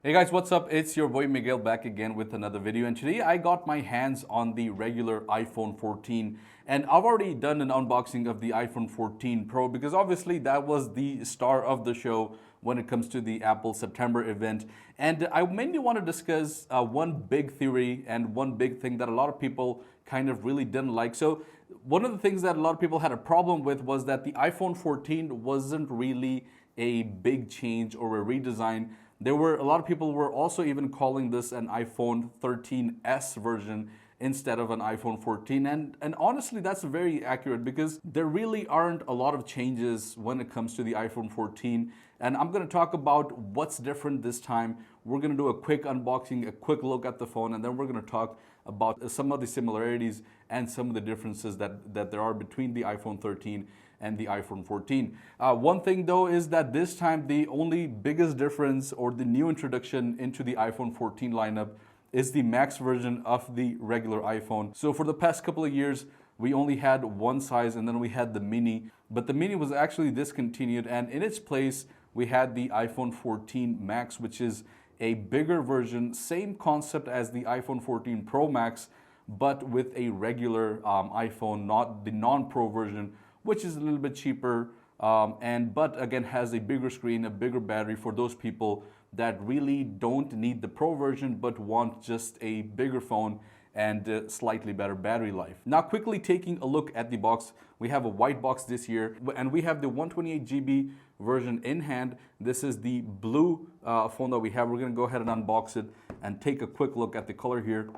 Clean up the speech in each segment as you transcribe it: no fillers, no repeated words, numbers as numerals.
Hey guys, what's up? It's your boy Miguel back again with another video, and today I got my hands on the regular iPhone 14, and I've already done an unboxing of the iPhone 14 Pro because obviously that was the star of the show when it comes to the Apple September event. And I mainly want to discuss one big theory and one big thing that a lot of people kind of really didn't like. So one of the things that a lot of people had a problem with was that the iPhone 14 wasn't really a big change or a redesign. There were a lot of people were also even calling this an iPhone 13s version instead of an iPhone 14. And honestly, that's very accurate because there really aren't a lot of changes when it comes to the iPhone 14. And I'm going to talk about what's different this time. We're going to do a quick unboxing, a quick look at the phone, and then we're going to talk about some of the similarities and some of the differences that there are between the iPhone 13 and the iPhone 14. One thing though is that this time the only biggest difference or the new introduction into the iPhone 14 lineup is the max version of the regular iPhone. So for the past couple of years, we only had one size and then we had the mini, but the mini was actually discontinued, and in its place, we had the iPhone 14 Max, which is a bigger version, same concept as the iPhone 14 Pro Max, but with a regular iPhone, not the non-Pro version, which is a little bit cheaper, but again has a bigger screen, a bigger battery for those people that really don't need the Pro version but want just a bigger phone and slightly better battery life. Now, quickly taking a look at the box, we have a white box this year, and we have the 128 GB version in hand. This is the blue phone that we have. We're going to go ahead and unbox it and take a quick look at the color here.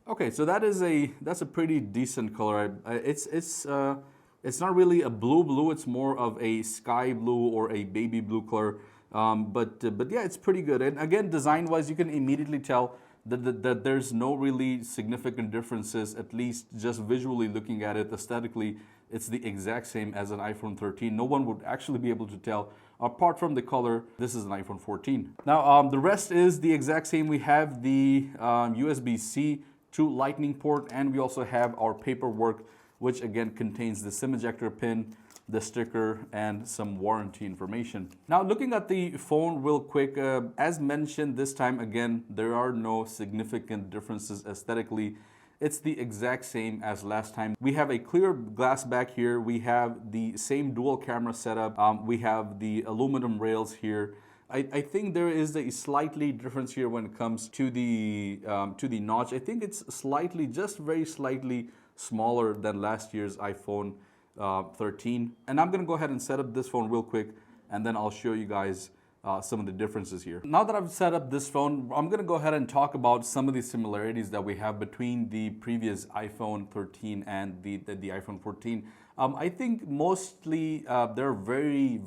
Okay, so that's a pretty decent color. It's not really a blue. It's more of a sky blue or a baby blue color. But yeah, it's pretty good. And again, design-wise, you can immediately tell that there's no really significant differences. At least just visually looking at it, aesthetically, it's the exact same as an iPhone 13. No one would actually be able to tell. Apart from the color, this is an iPhone 14. Now, the rest is the exact same. We have the USB-C to Lightning port, and we also have our paperwork, which again contains the SIM ejector pin, the sticker, and some warranty information. Now, looking at the phone real quick, as mentioned this time, again, there are no significant differences aesthetically. It's the exact same as last time. We have a clear glass back here. We have the same dual camera setup. We have the aluminum rails here. I think there is a slightly difference here when it comes to the notch. I think it's slightly, just very slightly smaller than last year's iPhone 13. And I'm gonna go ahead and set up this phone real quick, and then I'll show you guys some of the differences here. Now that I've set up this phone, I'm gonna go ahead and talk about some of the similarities that we have between the previous iPhone 13 and the iPhone 14. I think mostly there are very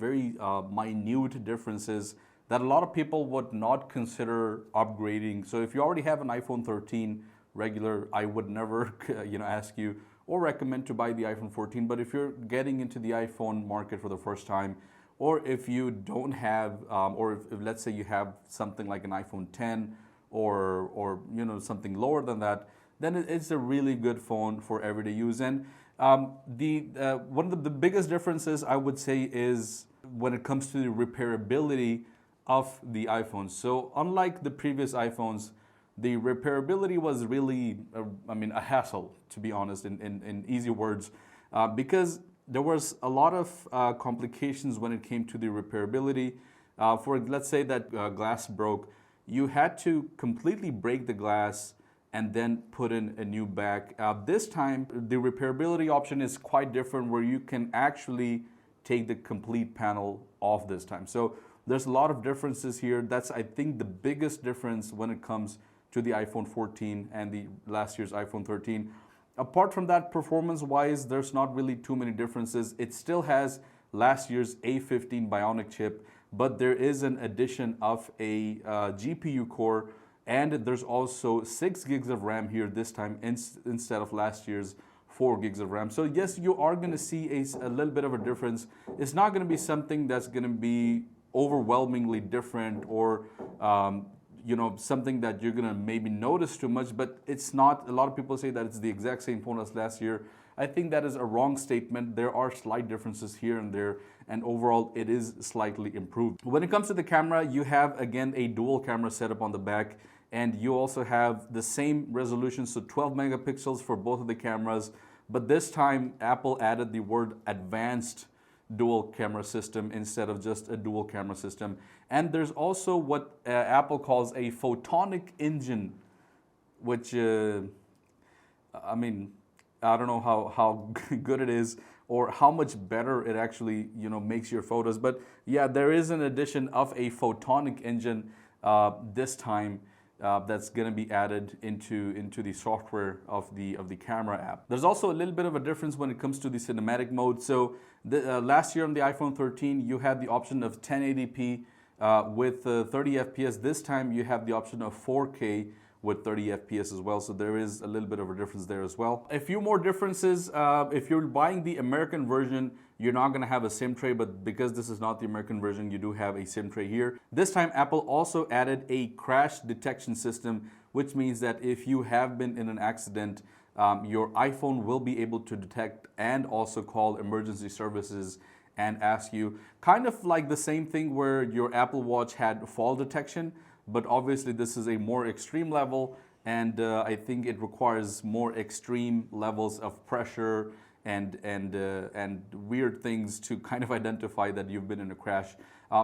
minute differences that a lot of people would not consider upgrading. So if you already have an iPhone 13 regular, I would never ask you or recommend to buy the iPhone 14. But if you're getting into the iPhone market for the first time, or if you don't have, or if let's say you have something like an iPhone 10 or something lower than that, then it's a really good phone for everyday use. And one of the biggest differences I would say is when it comes to the repairability of the iPhones. So unlike the previous iPhones, the repairability was really, a hassle, to be honest, in easy words, because there was a lot of complications when it came to the repairability. For let's say that glass broke, you had to completely break the glass and then put in a new back. This time, the repairability option is quite different, where you can actually take the complete panel off this time. So there's a lot of differences here. That's, I think, the biggest difference when it comes to the iPhone 14 and the last year's iPhone 13. Apart from that, performance-wise, there's not really too many differences. It still has last year's A15 Bionic chip, but there is an addition of a GPU core, and there's also 6 gigs of RAM here this time instead of last year's 4 gigs of RAM. So yes, you are going to see a little bit of a difference. It's not going to be something that's going to be overwhelmingly different or something that you're gonna maybe notice too much, but it's not. A lot of people say that it's the exact same phone as last year. I think that is a wrong statement. There are slight differences here and there, and overall it is slightly improved. When it comes to the camera, you have again a dual camera setup on the back, and you also have the same resolution, so 12 megapixels for both of the cameras, but this time Apple added the word advanced dual camera system instead of just a dual camera system. And there's also what Apple calls a photonic engine, which I don't know how good it is or how much better it actually makes your photos, but yeah, there is an addition of a photonic engine this time that's going to be added into the software of the camera app. There's also a little bit of a difference when it comes to the cinematic mode. So last year on the iPhone 13, you had the option of 1080p with 30 FPS. This time you have the option of 4K with 30 FPS as well. So there is a little bit of a difference there as well. A few more differences. If you're buying the American version, you're not going to have a SIM tray, but because this is not the American version, you do have a SIM tray here. This time, Apple also added a crash detection system, which means that if you have been in an accident, your iPhone will be able to detect and also call emergency services and ask you, kind of like the same thing where your Apple Watch had fall detection, but obviously this is a more extreme level, and I think it requires more extreme levels of pressure and weird things to kind of identify that you've been in a crash.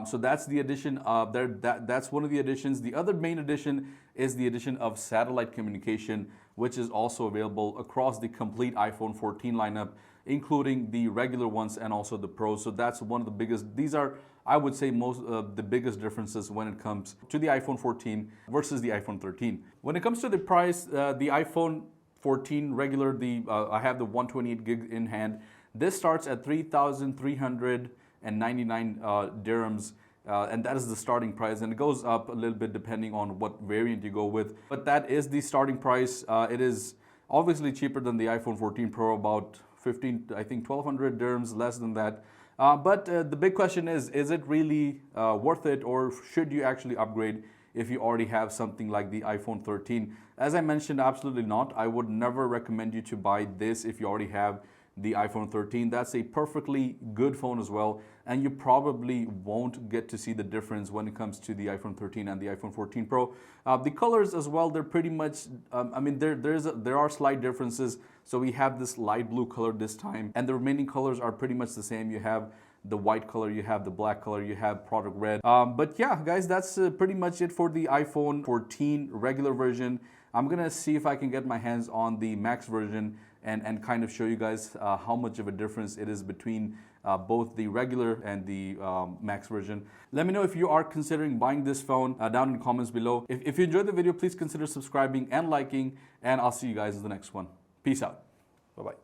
So that's the addition. That's one of the additions. The other main addition is the addition of satellite communication, which is also available across the complete iPhone 14 lineup, including the regular ones and also the Pro. So that's one of the biggest. These are, I would say, most of the biggest differences when it comes to the iPhone 14 versus the iPhone 13. When it comes to the price, the iPhone 14 regular, I have the 128 gig in hand. This starts at 3,399 dirhams, and that is the starting price, and it goes up a little bit depending on what variant you go with. But that is the starting price. It is obviously cheaper than the iPhone 14 Pro, about 1,200 dirhams less than that. But the big question is it really worth it, or should you actually upgrade if you already have something like the iPhone 13? As I mentioned, absolutely not. I would never recommend you to buy this if you already have the iPhone 13. That's a perfectly good phone as well, and you probably won't get to see the difference when it comes to the iPhone 13 and the iPhone 14 Pro. The colors as well, they're pretty much, there are slight differences. So we have this light blue color this time, and the remaining colors are pretty much the same. You have the white color, you have the black color, you have product red. But yeah, guys, that's pretty much it for the iPhone 14 regular version. I'm gonna see if I can get my hands on the Max version and kind of show you guys how much of a difference it is between both the regular and the Max version. Let me know if you are considering buying this phone down in the comments below. If you enjoyed the video, please consider subscribing and liking, and I'll see you guys in the next one. Peace out. Bye-bye.